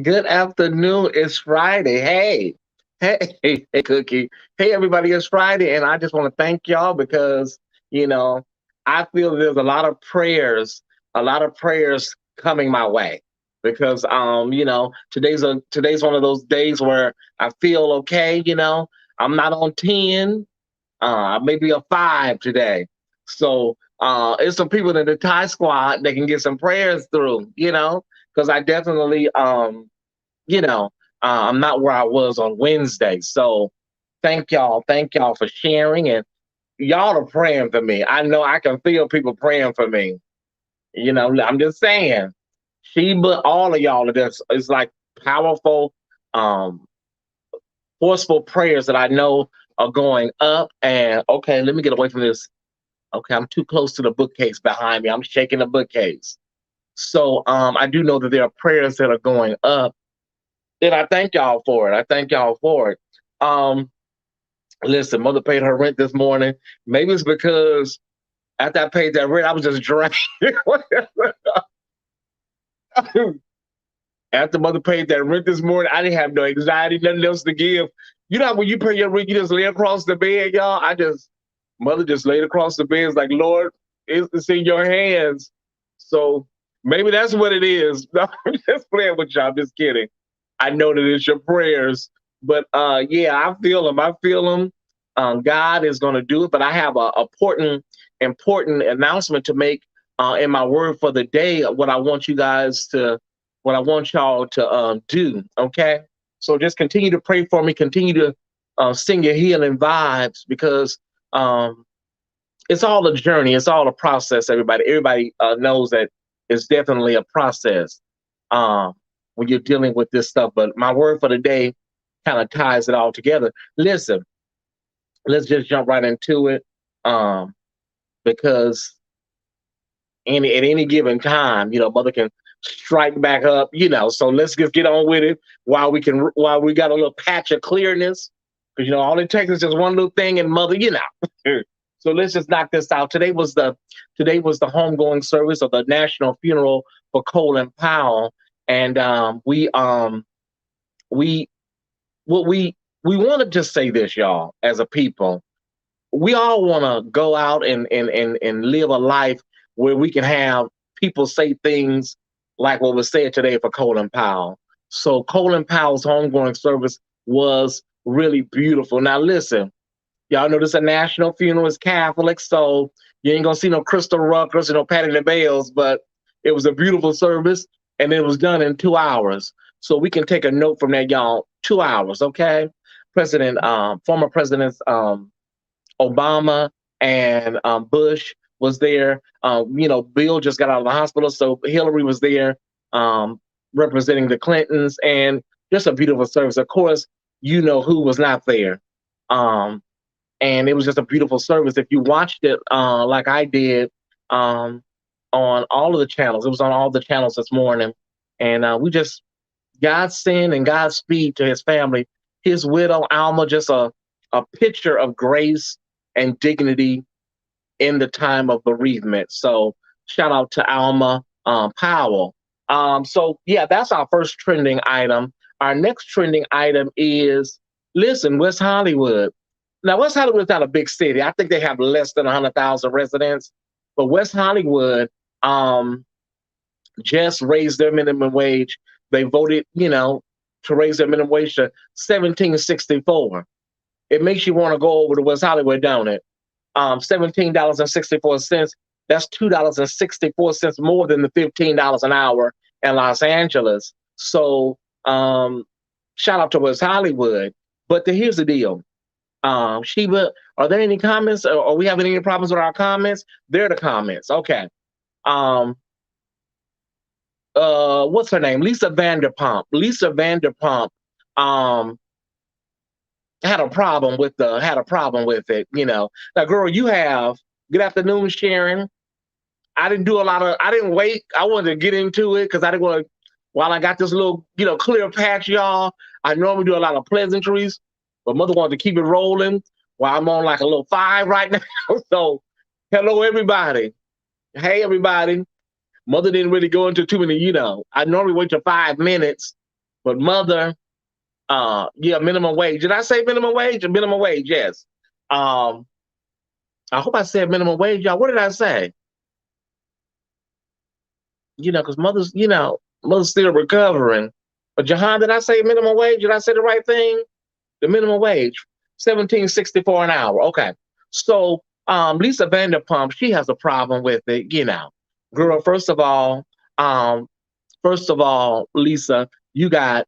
Good afternoon. It's Friday. Hey, Cookie. Hey, everybody. It's Friday, and I just want to thank y'all because you know I feel there's a lot of prayers coming my way because today's one of those days where I feel okay. I'm not on 10. Maybe a 5 today. So it's some people in the Thai squad that can get some prayers through. Because I definitely you know, I'm not where I was on Wednesday. So thank y'all for sharing, and y'all are praying for me. I know I can feel people praying for me. I'm just saying, Sheba, all of y'all are just, it's like powerful, um, forceful prayers that I know are going up. And okay, let me get away from this. Okay, I'm too close to the bookcase behind me. I'm shaking the bookcase. So I do know that there are prayers that are going up, and I thank y'all for it. I thank y'all for it. Um, Listen, mother paid her rent this morning. Maybe it's because after I paid that rent, I was just drained. After mother paid that rent this morning, I didn't have no anxiety, nothing else to give. You know how when you pay your rent, you just lay across the bed, y'all. Mother just laid across the bed. It's like, Lord, it's in your hands. So maybe that's what it is. No, I'm just playing with y'all. I'm just kidding. I know that it's your prayers, but yeah, I feel them. I feel them. God is going to do it, but I have a important announcement to make in my word for the day. What I want y'all to do. Okay, so just continue to pray for me. Continue to sing your healing vibes because um, it's all a journey. It's all a process. Everybody knows that it's definitely a process um, when you're dealing with this stuff. But my word for the day kind of ties it all together. Listen, let's just jump right into it um, because at any given time, mother can strike back up. So let's just get on with it while we got a little patch of clearness because all it takes is just one little thing, and mother, So let's just knock this out. Today was the homegoing service of the national funeral for Colin Powell, and we what we want to just say this, y'all, as a people. We all want to go out and live a life where we can have people say things like what was said today for Colin Powell. So Colin Powell's homegoing service was really beautiful. Now listen, y'all know this is a national funeral, it's Catholic, so you ain't gonna see no Crystal Ruckers and no Patty LaBelle's, but it was a beautiful service and it was done in 2 hours. So we can take a note from that, y'all. 2 hours, okay? Former presidents Obama and Bush was there. Bill just got out of the hospital, so Hillary was there representing the Clintons, and just a beautiful service. Of course, you know who was not there. Um, and it was just a beautiful service. If you watched it like I did um, on all of the channels, it was on all the channels this morning, and we just God's sin and God's speed to his family. His widow Alma, just a picture of grace and dignity in the time of bereavement. So shout out to Alma Powell. So yeah, that's our first trending item. Our next trending item is, listen, West Hollywood. Now, West Hollywood is not a big city. I think they have less than 100,000 residents. But West Hollywood um, just raised their minimum wage. They voted, to raise their minimum wage to 17.64. It makes you want to go over to West Hollywood, don't it? $17.64. That's $2.64 more than the $15 an hour in Los Angeles. So shout out to West Hollywood. But here's the deal. Sheba, are there any comments? Or are we having any problems with our comments? They're the comments. Okay. Um, what's her name? Lisa Vanderpump. Lisa Vanderpump um had a problem with it, Now, girl, you have good afternoon, Sharon. I didn't wait. I wanted to get into it because I didn't want to while I got this little, clear patch, y'all. I normally do a lot of pleasantries, but mother wanted to keep it rolling while I'm on like a little 5 right now. So hello everybody. Hey everybody. Mother didn't really go into too many, I normally wait till 5 minutes But mother, yeah, minimum wage. Did I say minimum wage? Or minimum wage, yes. Um, I hope I said minimum wage, y'all. What did I say? Because mother's still recovering. But Jahan, did I say minimum wage? Did I say the right thing? The minimum wage, 17.64 an hour. Okay. So Lisa Vanderpump, she has a problem with it. Girl, um, first of all, Lisa, you got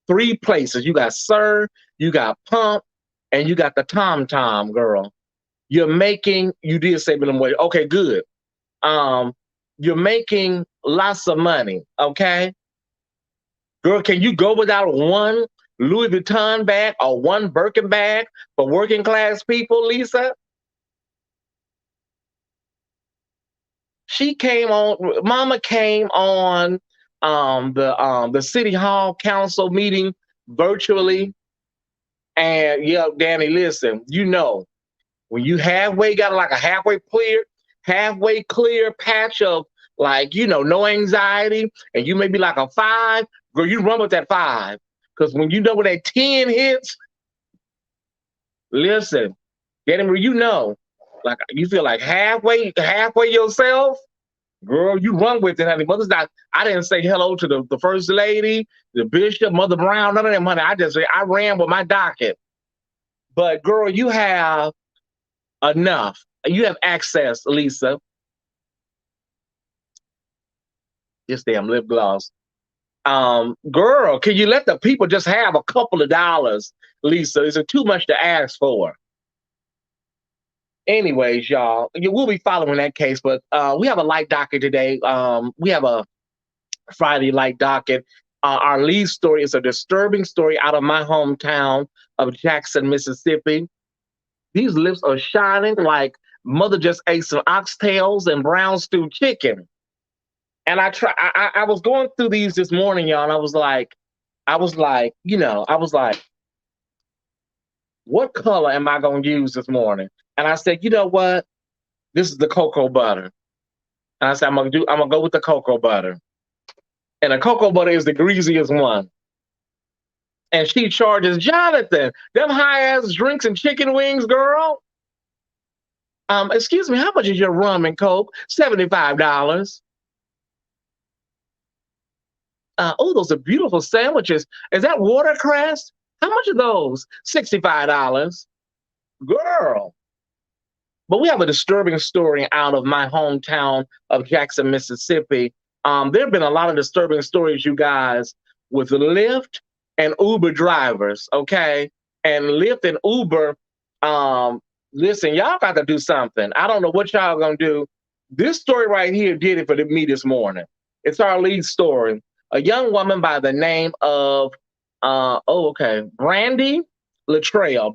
three places. You got Sir, you got Pump, and you got the Tom Tom, girl. You did say minimum wage. Okay, good. Um, you're making lots of money, okay? Girl, can you go without one Louis Vuitton bag or one Birkin bag for working class people, Lisa? Mama came on the city hall council meeting virtually. And yeah, Danny, listen, when you halfway got like a halfway clear patch of like, no anxiety, and you may be like a 5, girl, you run with that 5. Because when you know when that 10 hits, listen, Danny, like you feel like halfway yourself, girl, you run with it, honey. I didn't say hello to the first lady, the bishop, Mother Brown, none of them, honey. I ran with my docket. But girl, you have enough. You have access, Lisa. This damn lip gloss. Girl, can you let the people just have a couple of dollars, Lisa? Is it too much to ask for? Anyways, y'all, we'll be following that case, but we have a light docket today. We have a Friday light docket. Our lead story is a disturbing story out of my hometown of Jackson, Mississippi. These lips are shining like mother just ate some oxtails and brown stewed chicken. And I was going through these this morning, y'all, and I was like, what color am I gonna use this morning? And I said, you know what? This is the cocoa butter. And I said, I'm gonna go with the cocoa butter. And the cocoa butter is the greasiest one. And she charges Jonathan, them high ass drinks and chicken wings, girl. Excuse me, how much is your rum and coke? $75. Oh, those are beautiful sandwiches. Is that watercress? How much are those? $65. Girl. But we have a disturbing story out of my hometown of Jackson, Mississippi. There have been a lot of disturbing stories, you guys, with Lyft and Uber drivers, okay? And Lyft and Uber, listen, y'all got to do something. I don't know what y'all gonna do. This story right here did it for me this morning. It's our lead story. A young woman by the name of, Brandy Latrell,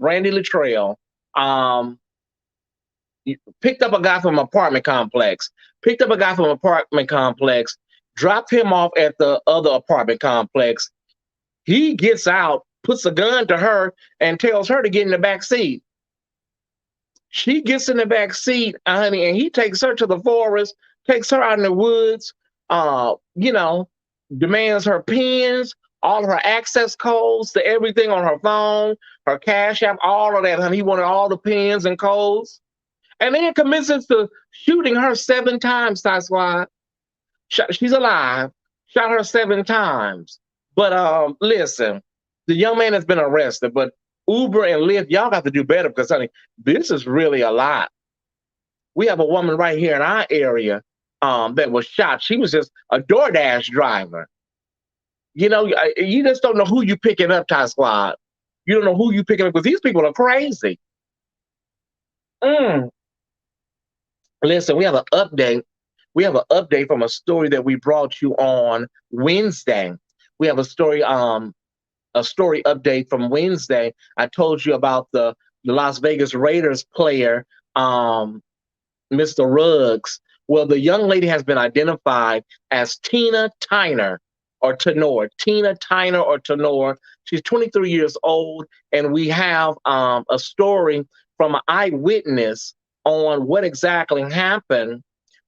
picked up a guy from an apartment complex, dropped him off at the other apartment complex. He gets out, puts a gun to her, and tells her to get in the back seat. She gets in the back seat, honey, and he takes her to the forest, takes her out in the woods, demands her pins, all of her access codes to everything on her phone, her cash app, all of that, honey. He wanted all the pins and codes. And then commences to shooting her 7 times, Ty Squad. She's alive. Shot her 7 times. But listen, the young man has been arrested, but Uber and Lyft, y'all got to do better because, honey, this is really a lot. We have a woman right here in our area that was shot. She was just a DoorDash driver. You just don't know who you picking up, Ty Squad. You don't know who you picking up because these people are crazy. Listen, we have an update. We have an update from a story that we brought you on Wednesday. We have a story update from Wednesday. I told you about the Las Vegas Raiders player, Mr. Ruggs. Well, the young lady has been identified as Tina Tyner or Tenor. Tina Tyner or Tenor. She's 23 years old, and we have a story from an eyewitness on what exactly happened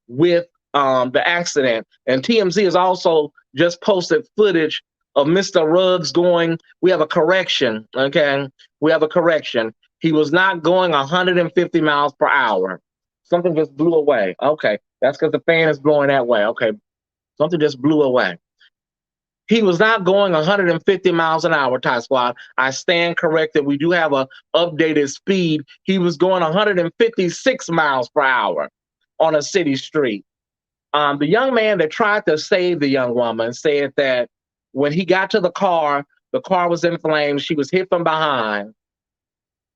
with the accident. And TMZ has also just posted footage of Mr. Ruggs going. We have a correction. Okay, we have a correction. He was not going 150 miles per hour. Something just blew away. Okay, that's because the fan is blowing that way. Okay, something just blew away. He was not going 150 miles an hour, Tie Squad. I stand corrected. We do have a updated speed. He was going 156 miles per hour on a city street. The young man that tried to save the young woman said that when he got to the car was in flames. She was hit from behind.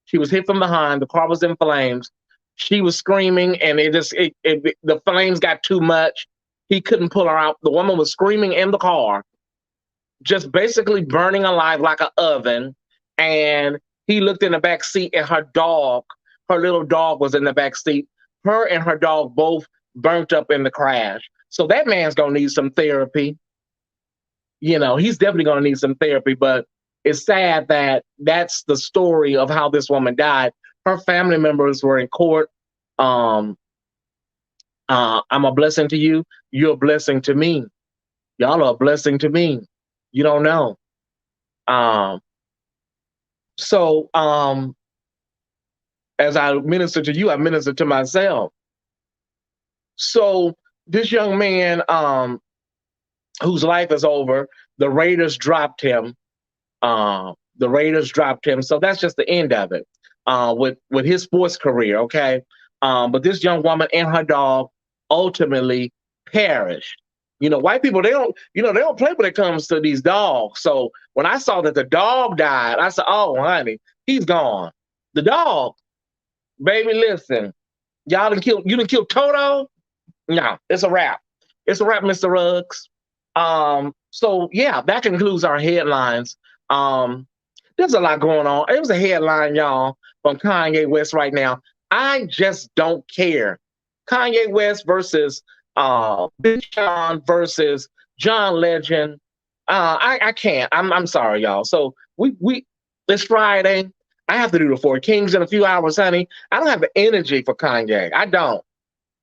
She was hit from behind. The car was in flames. She was screaming, and the flames got too much. He couldn't pull her out. The woman was screaming in the car, just basically burning alive like an oven. And he looked in the back seat, and her little dog was in the back seat. Her and her dog both burnt up in the crash. So that man's gonna need some therapy. He's definitely gonna need some therapy. But it's sad that that's the story of how this woman died. Her family members were in court. I'm a blessing to you. You're a blessing to me. Y'all are a blessing to me. You don't know. Um, so as I minister to you, I minister to myself. So this young man, whose life is over, the Raiders dropped him. The Raiders dropped him. So that's just the end of it. With his sports career, okay. But this young woman and her dog ultimately perished. White people, they don't play when it comes to these dogs. So when I saw that the dog died, I said, "Oh, honey, he's gone." The dog, baby, listen, you done killed Toto. No, it's a wrap. It's a wrap, Mr. Ruggs. So yeah, that concludes our headlines. There's a lot going on. It was a headline, y'all, from Kanye West right now. I just don't care. Kanye West versus Big Sean versus John Legend. I can't. I'm sorry, y'all. So we it's Friday. I have to do the Four Kings in a few hours, honey. I don't have the energy for Kanye. I don't.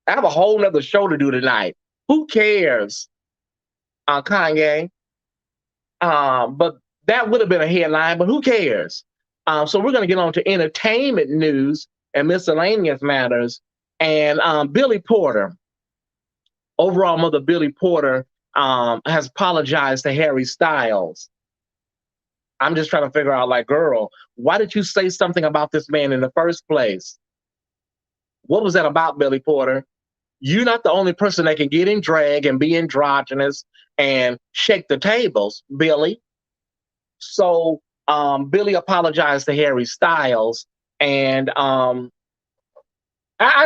I have a whole nother show to do tonight. Who cares? Kanye. But that would have been a headline, but who cares? So we're going to get on to entertainment news and miscellaneous matters. And Billy Porter, overall mother Billy Porter, has apologized to Harry Styles. I'm just trying to figure out, like, girl, why did you say something about this man in the first place? What was that about, Billy Porter? You're not the only person that can get in drag and be androgynous and shake the tables, Billy. So Billy apologized to Harry Styles, and I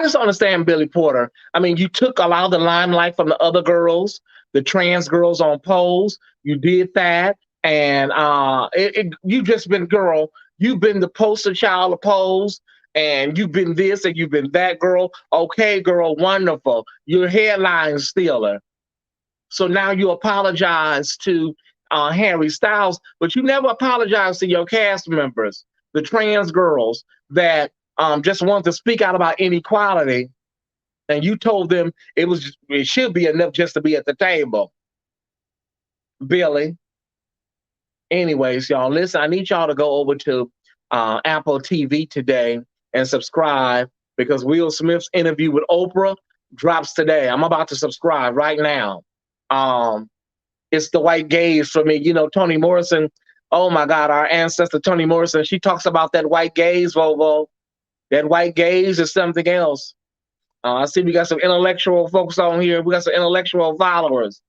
just understand Billy Porter. I mean, you took a lot of the limelight from the other girls, the trans girls on Pose. You did that, and you just been, girl. You've been the poster child of Pose, and you've been this and you've been that, girl. Okay, girl, wonderful. You're a headline stealer. So now you apologize to Harry Styles, but you never apologize to your cast members, the trans girls that just wanted to speak out about inequality, and you told them it should be enough just to be at the table. Billy. Anyways, y'all, listen, I need y'all to go over to Apple TV today and subscribe, because Will Smith's interview with Oprah drops today. I'm about to subscribe right now. It's the white gaze for me. Toni Morrison, oh my God, our ancestor Toni Morrison, she talks about that white gaze, Volvo. That white gaze is something else. I see we got some intellectual folks on here. We got some intellectual followers.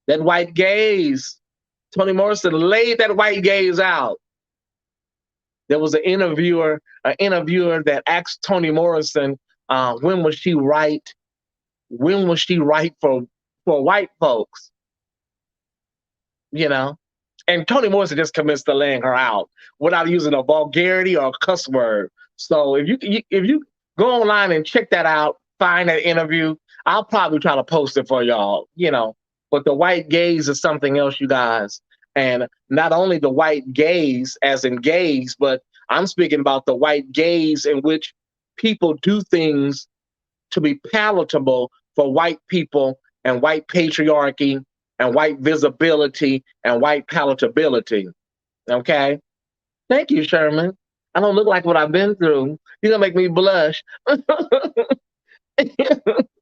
That white gaze. Toni Morrison laid that white gaze out. There was an interviewer that asked Toni Morrison, when was she right? When was she right for white folks? And Toni Morrison just commits to laying her out without using a vulgarity or a cuss word. So if you go online and check that out, find that interview, I'll probably try to post it for y'all. But the white gaze is something else, you guys. And not only the white gaze, as in gaze, but I'm speaking about the white gaze in which people do things to be palatable for white people and white patriarchy and white visibility and white palatability. Okay. Thank you, Sherman. I don't look like what I've been through. You're gonna make me blush.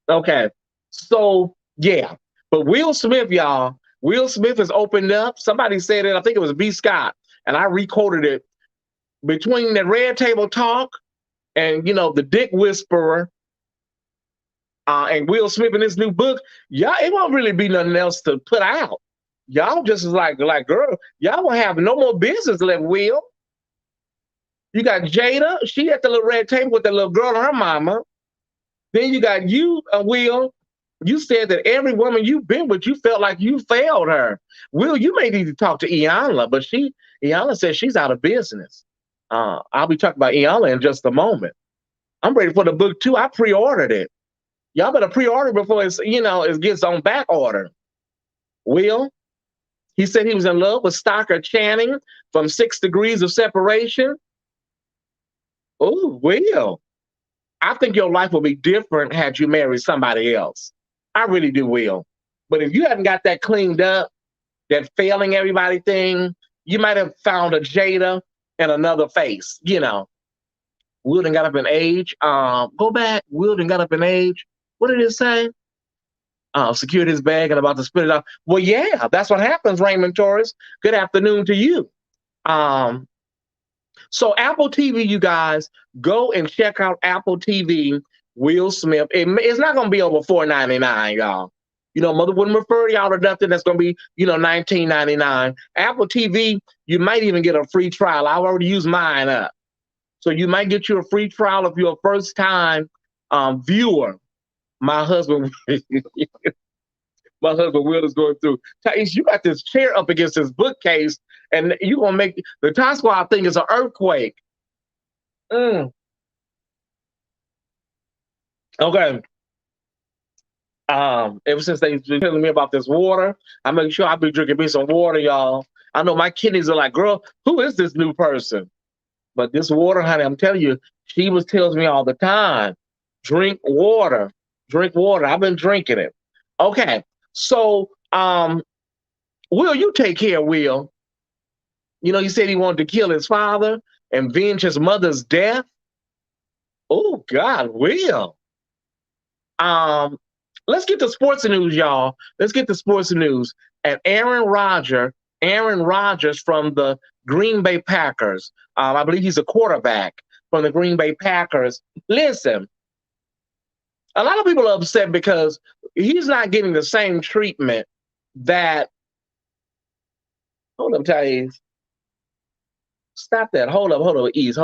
Okay. So yeah. But Will Smith, y'all, Will Smith has opened up. Somebody said it, I think it was B. Scott, and I recorded it. Between the red table talk and the dick whisperer, and Will Smith in his new book, y'all, it won't really be nothing else to put out. Y'all just like girl, y'all will have no more business left, Will. You got Jada, she at the little red table with the little girl and her mama. Then you got you, Will. You said that every woman you've been with, you felt like you failed her. Will, you may need to talk to Iyanla, but Iyanla says she's out of business. I'll be talking about Iyanla in just a moment. I'm ready for the book too. I pre-ordered it. Y'all better pre-order before it gets on back order. Will, he said he was in love with Stockard Channing from 6 Degrees of Separation. Oh, Will, I think your life will be different had you married somebody else. I really do, Will. But if you haven't got that cleaned up, that failing everybody thing, you might have found a Jada and another face. Will done got up in age. Go back. Will done got up in age. What did it say? Secured his bag and about to spit it out. Well, yeah, that's what happens, Raymond Torres. Good afternoon to you. So Apple TV, you guys, go and check out Apple TV, Will Smith. It's not going to be over $4.99, y'all. Mother wouldn't refer y'all to nothing that's going to be, $19.99. Apple TV, you might even get a free trial. I already used mine up. So you might get you a free trial if you're a first-time viewer. My husband, Will is going through. Tyesse, you got this chair up against this bookcase, and you're going to make the Tie Squad thing is an earthquake. Okay. Ever since they've been telling me about this water, I make sure I be drinking me some water, y'all. I know my kidneys are like, girl, who is this new person? But this water, honey, I'm telling you, she tells me all the time, drink water. Drink water. I've been drinking it. Okay. So, Will, you take care, Will. He said he wanted to kill his father and avenge his mother's death. Oh, God, Will. Let's get to sports news, y'all. Let's get to sports news. And Aaron Rodgers from the Green Bay Packers. I believe he's a quarterback from the Green Bay Packers. Listen, a lot of people are upset because he's not getting the same treatment that. Hold up, Tyesse. Stop that. Hold up, ease.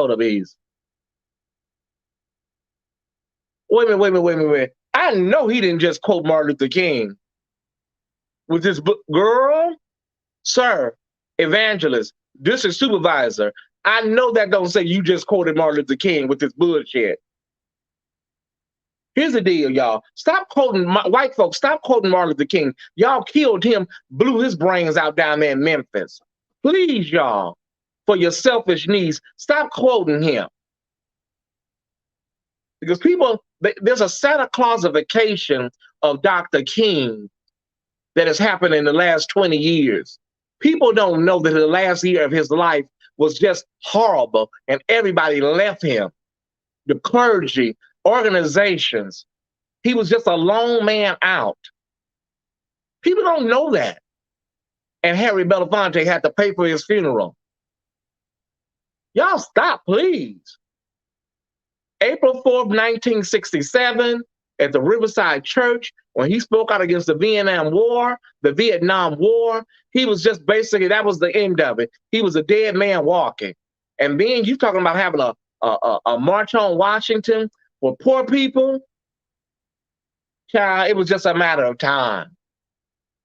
Wait a minute. I know he didn't just quote Martin Luther King with this book. Girl, sir, evangelist, district supervisor. I know that don't say you just quoted Martin Luther King with this bullshit. Here's the deal, y'all. Stop quoting white folks. Stop quoting Martin Luther King. Y'all killed him, blew his brains out down there in Memphis. Please, y'all, for your selfish needs, stop quoting him. Because there's a Santa Clausification of Dr. King that has happened in the last 20 years. People don't know that the last year of his life was just horrible and everybody left him. The clergy, organizations. He was just a lone man out. People don't know that. And Harry Belafonte had to pay for his funeral. Y'all stop, please. April 4th, 1967, at the Riverside Church, when he spoke out against the Vietnam War, he was just basically, that was the end of it. He was a dead man walking. And then you talking about having a march on Washington for poor people, child, it was just a matter of time.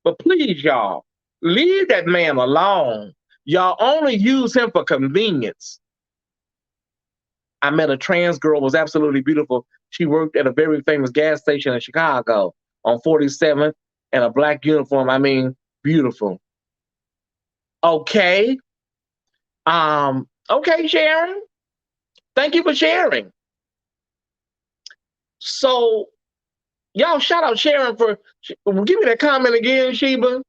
But please, y'all, leave that man alone. Y'all only use him for convenience. I met a trans girl, was absolutely beautiful. She worked at a very famous gas station in Chicago on 47th in a black uniform. I mean, beautiful. Okay. Okay, Sharon. Thank you for sharing. So, y'all shout out Sharon for, give me that comment again, Sheba.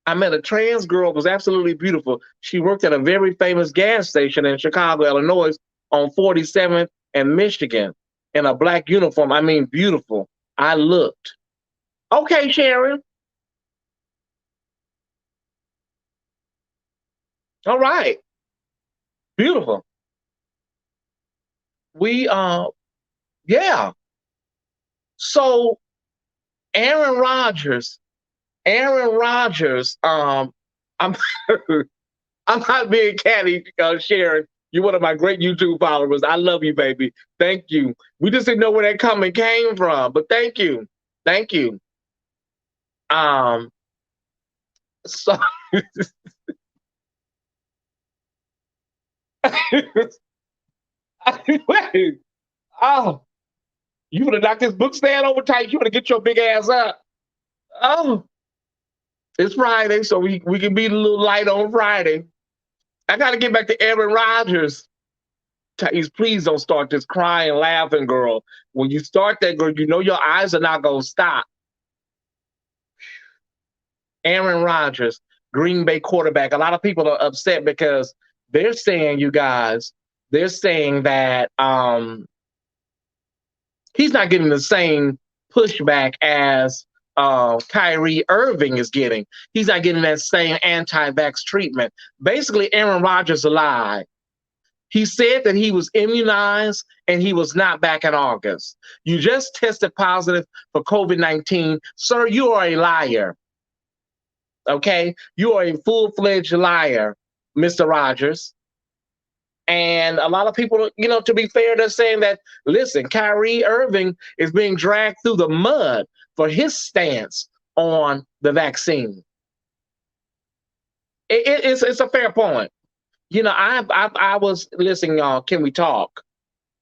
I met a trans girl, was absolutely beautiful. She worked at a very famous gas station in Chicago, Illinois, on 47th and Michigan in a black uniform. I mean, beautiful. I looked. Okay, Sharon. All right. Beautiful. We yeah. So Aaron Rodgers, Aaron Rodgers, I'm I'm not being catty, Sharon. You're one of my great YouTube followers. I love you, baby. Thank you. We just didn't know where that comment came from, but thank you. Thank you. Um, so wait, oh, you wanna knock this book stand over tight? You wanna get your big ass up? Oh, it's Friday, so we can be a little light on Friday. I gotta get back to Aaron Rodgers. Tyesse, please don't start this crying, laughing, girl. When you start that, girl, you know your eyes are not gonna stop. Aaron Rodgers, Green Bay quarterback. A lot of people are upset because they're saying, you guys, they're saying that he's not getting the same pushback as Kyrie Irving is getting. He's not getting that same anti-vax treatment. Basically, Aaron Rodgers lied. He said that he was immunized and he was not back in August. You just tested positive for COVID-19. Sir, you are a liar. Okay? You are a full-fledged liar, Mr. Rodgers. And a lot of people, to be fair, they're saying that, listen, Kyrie Irving is being dragged through the mud for his stance on the vaccine. It's a fair point. I was listening, y'all. Can we talk?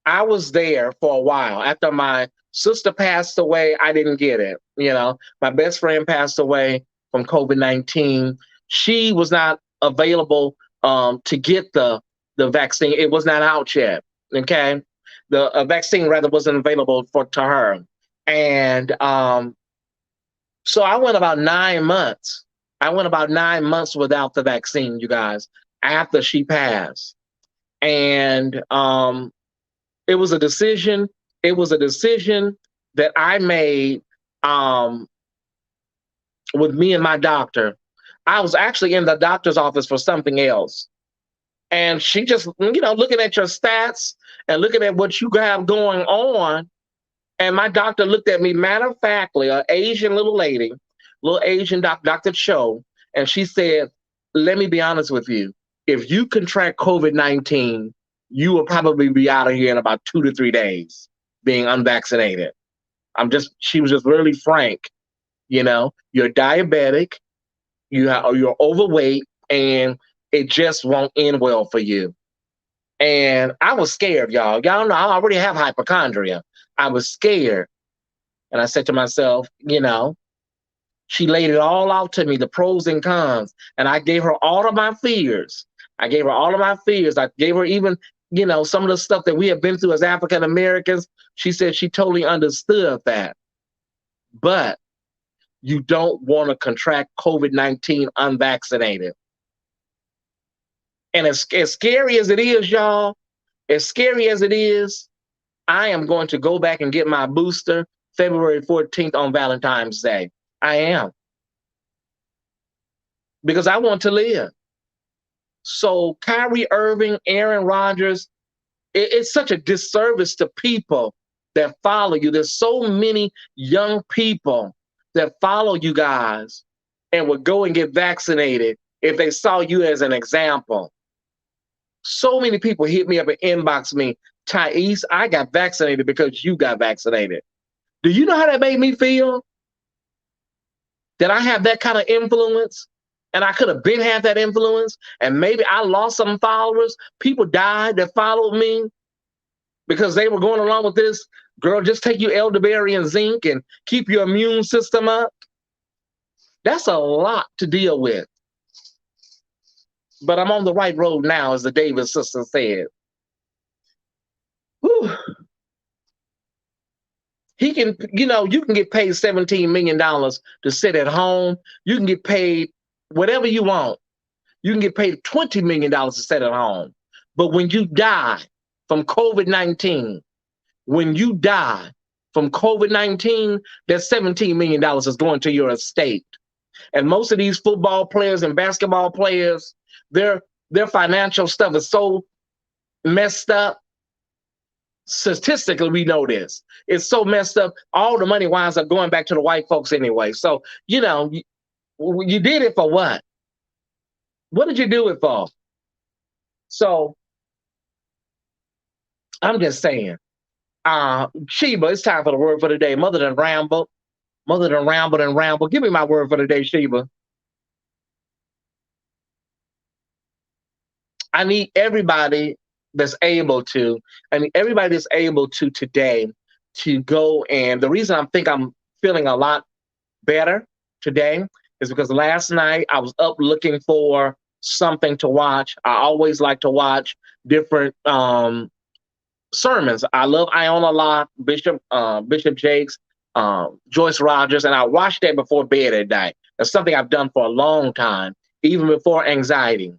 I was there for a while. After my sister passed away, I didn't get it. My best friend passed away from COVID-19. She was not available to get the vaccine. It was not out yet. Okay, the vaccine rather wasn't available to her, and so I went about 9 months. I went about 9 months without the vaccine, you guys, after she passed, and it was a decision. It was a decision that I made with me and my doctor. I was actually in the doctor's office for something else. And she just, looking at your stats and looking at what you have going on. And my doctor looked at me matter of factly, an Asian little lady, little Asian Dr. Cho, and she said, let me be honest with you. If you contract COVID-19, you will probably be out of here in about 2 to 3 days being unvaccinated. She was just really frank. You're diabetic, you're overweight, and it just won't end well for you. And I was scared, y'all. Y'all know I already have hypochondria. I was scared. And I said to myself, she laid it all out to me, the pros and cons. And I gave her all of my fears. I gave her all of my fears. I gave her even, some of the stuff that we have been through as African Americans. She said she totally understood that. But you don't want to contract COVID-19 unvaccinated. And as scary as it is, y'all, as scary as it is, I am going to go back and get my booster February 14th on Valentine's Day. I am. Because I want to live. So Kyrie Irving, Aaron Rodgers, it's such a disservice to people that follow you. There's so many young people that follow you guys and would go and get vaccinated if they saw you as an example. So many people hit me up and inbox me, Tyesse, I got vaccinated because you got vaccinated. Do you know how that made me feel? That I have that kind of influence, and I could have been had that influence, and maybe I lost some followers. People died that followed me because they were going along with this. Girl, just take your elderberry and zinc and keep your immune system up. That's a lot to deal with. But I'm on the right road now, as the Davis sister said. Whew. He can, you can get paid $17 million to sit at home. You can get paid whatever you want. You can get paid $20 million to sit at home. But when you die from COVID-19, when you die from COVID-19, that $17 million is going to your estate. And most of these football players and basketball players, their financial stuff is so messed up. Statistically, we know this. It's so messed up. All the money winds up going back to the white folks anyway. So, you know, you did it for what? What did you do it for? So I'm just saying, Sheba, it's time for the word for the day. Mother done rambled. Mother done rambled and rambled. Give me my word for the day, Sheba. I need everybody that's able to, everybody that's able to today to go. And the reason I'm feeling a lot better today is because last night I was up looking for something to watch. I always like to watch different sermons. I love Iona a lot, Bishop Jakes, Joyce Rodgers, and I watched that before bed at night. That's something I've done for a long time, even before anxiety.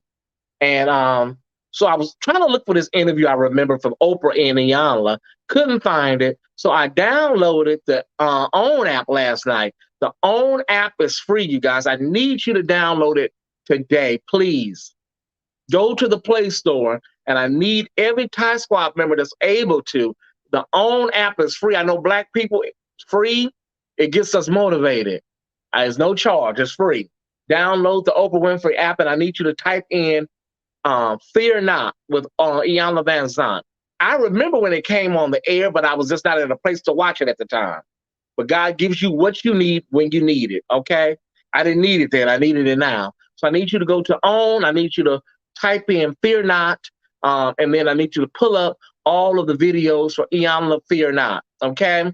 And so I was trying to look for this interview I remember from Oprah and Iyanla. Couldn't find it. So I downloaded the OWN app last night. The OWN app is free, you guys. I need you to download it today, please. Go to the Play Store, and I need every Tie Squad member that's able to. The OWN app is free. I know Black people, it's free. It gets us motivated. There's no charge. It's free. Download the Oprah Winfrey app, and I need you to type in Fear Not with Iyanla Vanzant. I remember when it came on the air, but I was just not in a place to watch it at the time. But God gives you what you need when you need it, okay? I didn't need it then. I needed it now. So I need you to go to OWN. I need you to type in Fear Not, and then I need you to pull up all of the videos for Iyanla Fear Not, okay?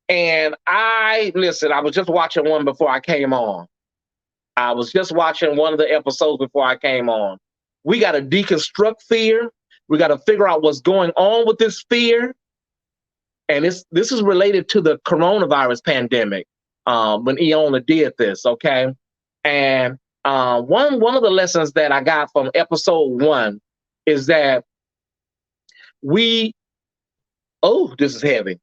And I was just watching one before I came on. I was just watching one of the episodes before I came on. We got to deconstruct fear. We got to figure out what's going on with this fear. And this is related to the coronavirus pandemic when Iyanla did this, okay? And one of the lessons that I got from episode 1 is that this is heavy.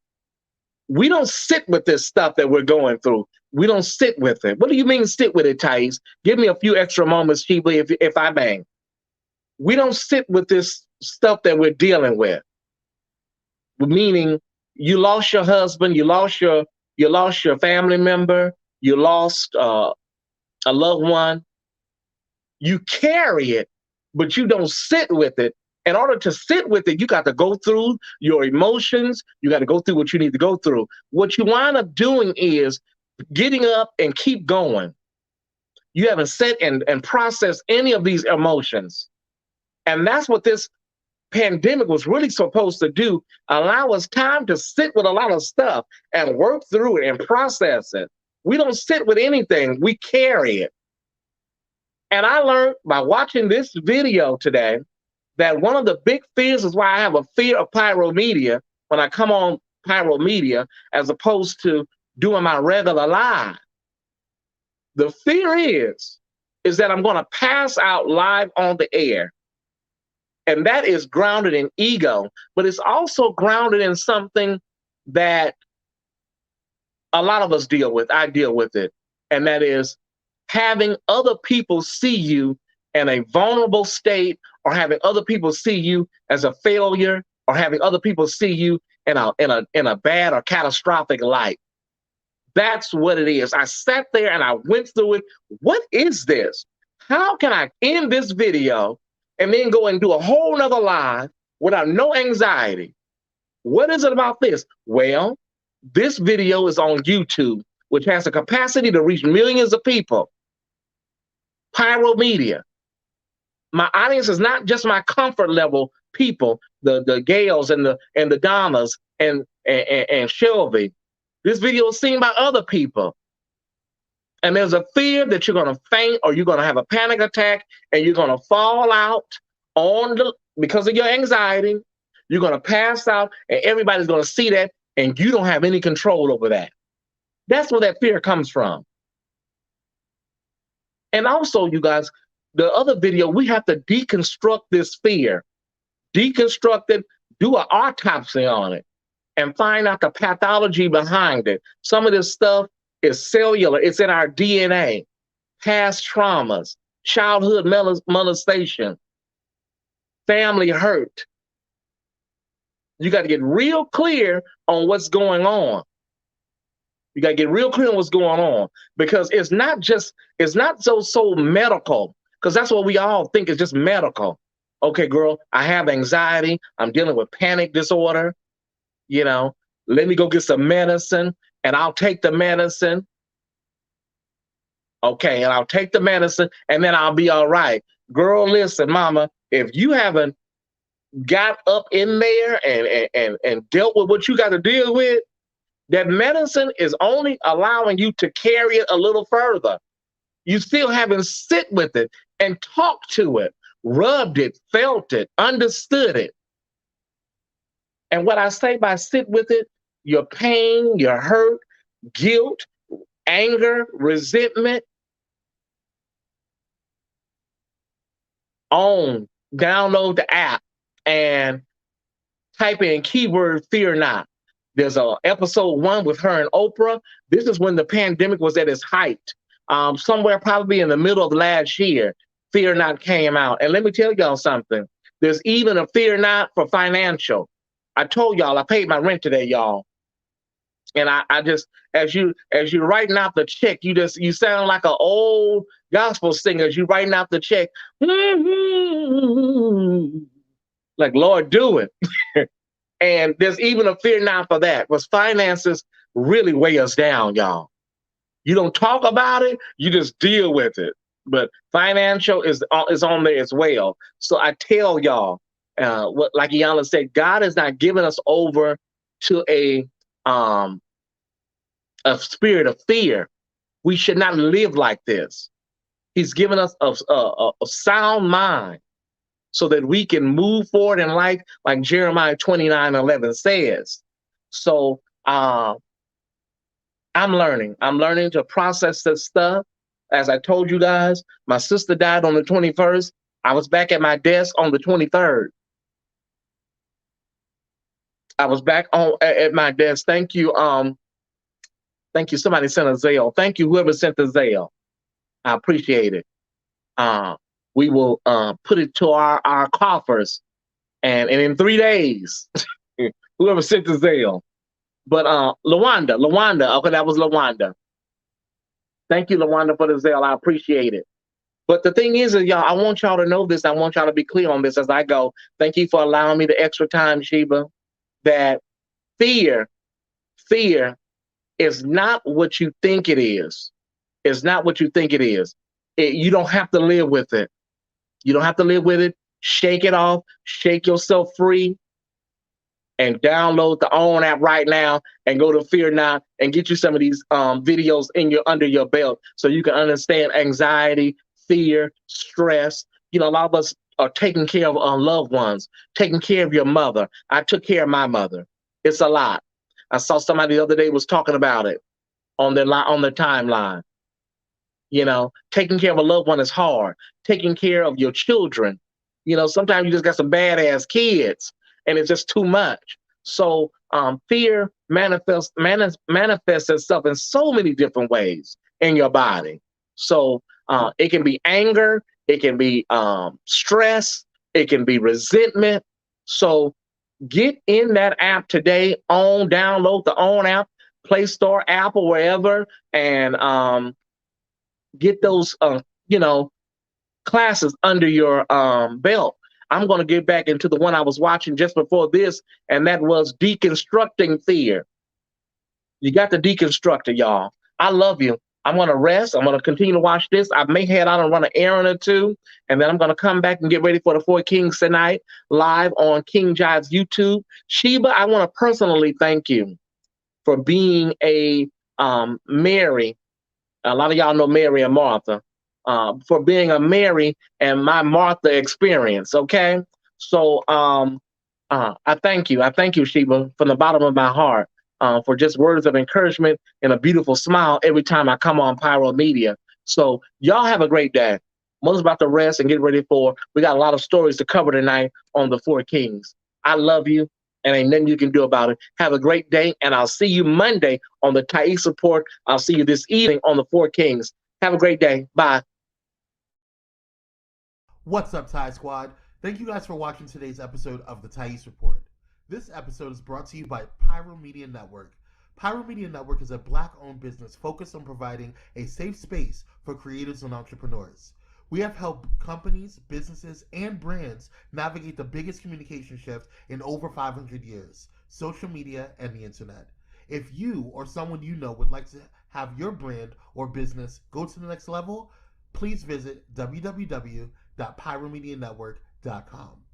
We don't sit with this stuff that we're going through. We don't sit with it. What do you mean sit with it, Tyesse? Give me a few extra moments, Sheba, if I may. We don't sit with this stuff that we're dealing with. Meaning, you lost your husband, you lost your family member, you lost a loved one. You carry it, but you don't sit with it. In order to sit with it, you got to go through your emotions. You got to go through what you need to go through. What you wind up doing is getting up and keep going. You haven't sat and processed any of these emotions. And that's what this pandemic was really supposed to do, allow us time to sit with a lot of stuff and work through it and process it. We don't sit with anything, we carry it. And I learned by watching this video today that one of the big fears is why I have a fear of Pyro Media when I come on Pyro Media as opposed to doing my regular live. The fear is that I'm going to pass out live on the air. And that is grounded in ego, but it's also grounded in something that a lot of us deal with. I deal with it. And that is having other people see you in a vulnerable state, or having other people see you as a failure, or having other people see you in a bad or catastrophic light. That's what it is. I sat there and I went through it. What is this? How can I end this video and then go and do a whole nother live without no anxiety? What is it about this? Well, this video is on YouTube, which has the capacity to reach millions of people. Pyro Media. My audience is not just my comfort level people, the Gales and the Donnas and Shelby. This video is seen by other people. And there's a fear that you're going to faint or you're going to have a panic attack and you're going to fall out because of your anxiety. You're going to pass out and everybody's going to see that and you don't have any control over that. That's where that fear comes from. And also, you guys, the other video, we have to deconstruct this fear, deconstruct it, do an autopsy on it, and find out the pathology behind it. Some of this stuff is cellular, it's in our DNA, past traumas, childhood molestation, family hurt. You got to get real clear on what's going on. You got to get real clear on what's going on, because it's not so medical, because that's what we all think is just medical. Okay, girl, I have anxiety. I'm dealing with panic disorder. You know, let me go get some medicine and I'll take the medicine. Okay, and I'll take the medicine and then I'll be all right. Girl, listen, mama, if you haven't got up in there and dealt with what you got to deal with, that medicine is only allowing you to carry it a little further. You still haven't sit with it and talked to it, rubbed it, felt it, understood it. And what I say by sit with it, your pain, your hurt, guilt, anger, resentment, download the app and type in keyword fear not. There's a episode 1 with her and Oprah. This is when the pandemic was at its height. Somewhere probably in the middle of last year, Fear Not came out. And let me tell y'all something. There's even a Fear Not for financial. I told y'all I paid my rent today, y'all. And I just, as you're writing out the check, you sound like an old gospel singer as you writing out the check. Like, Lord, do it. And there's even a fear not for that, because finances really weigh us down, y'all. You don't talk about it, you just deal with it. But financial is on there as well. So I tell y'all, like Iana said, God has not given us over to a spirit of fear. We should not live like this. He's given us a sound mind so that we can move forward in life, like Jeremiah 29:11 says. So I'm learning to process this stuff. As I told you guys, my sister died on the 21st. I was back at my desk on the 23rd. I was back at my desk. Thank you. Thank you. Somebody sent a Zelle. Thank you, whoever sent the Zelle. I appreciate it. We will put it to our coffers, and in 3 days, whoever sent the Zelle. But Lawanda, okay, that was Lawanda. Thank you, Lawanda, for the Zelle. I appreciate it. But the thing is, y'all, I want y'all to know this. I want y'all to be clear on this as I go. Thank you for allowing me the extra time, Sheba. That fear is not what you think it is. It's not what you think it is. You don't have to live with it. You don't have to live with it. Shake it off. Shake yourself free. And download the OWN app right now and go to Fear Not and get you some of these videos under your belt so you can understand anxiety, fear, stress. You know, a lot of us are taking care of our loved ones, taking care of your mother. I took care of my mother. It's a lot. I saw somebody the other day was talking about it on their timeline. You know, taking care of a loved one is hard. Taking care of your children. You know, sometimes you just got some badass kids and it's just too much. So fear manifests itself in so many different ways in your body. So it can be anger, it can be stress, it can be resentment. So get in that app today, download the OWN app, Play Store, Apple, wherever, and get those classes under your belt. I'm going to get back into the one I was watching just before this, and that was deconstructing fear. You got to deconstruct it, y'all. I love you. I'm going to rest. I'm going to continue to watch this. I may head out and run an errand or two, and then I'm going to come back and get ready for the Four Kings tonight, live on King Jive's YouTube. Sheba, I want to personally thank you for being a Mary. A lot of y'all know Mary and Martha. For being a Mary and my Martha experience, okay? So I thank you. I thank you, Sheba, from the bottom of my heart for just words of encouragement and a beautiful smile every time I come on Pyro Media. So y'all have a great day. Mother's about to rest and get ready for. We got a lot of stories to cover tonight on the Four Kings. I love you, and ain't nothing you can do about it. Have a great day, and I'll see you Monday on the Tyesse Report. I'll see you this evening on the Four Kings. Have a great day. Bye. What's up, Ty Squad? Thank you guys for watching today's episode of the Tyesse Report. This episode is brought to you by Pyro Media Network. Pyro Media Network is a Black-owned business focused on providing a safe space for creators and entrepreneurs. We have helped companies, businesses, and brands navigate the biggest communication shift in over 500 years, social media and the internet. If you or someone you know would like to have your brand or business go to the next level, please visit www.pyromedianetwork.com.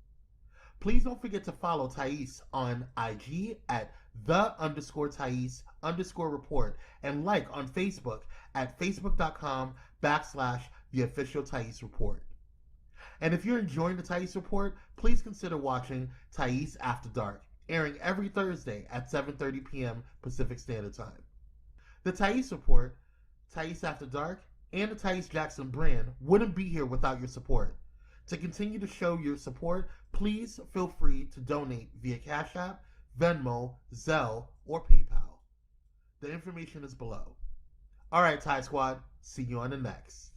Please don't forget to follow Tyesse on IG at the_Tyesse_report and like on Facebook at facebook.com/the official Tyesse report. And if you're enjoying the Tyesse Report, please consider watching Tyesse After Dark, airing every Thursday at 7:30 p.m. Pacific Standard Time. The Tyesse Report, Tyesse After Dark, and the Tyesse Jackson brand wouldn't be here without your support. To continue to show your support, please feel free to donate via Cash App, Venmo, Zelle, or PayPal. The information is below. Alright, Ty Squad, see you on the next.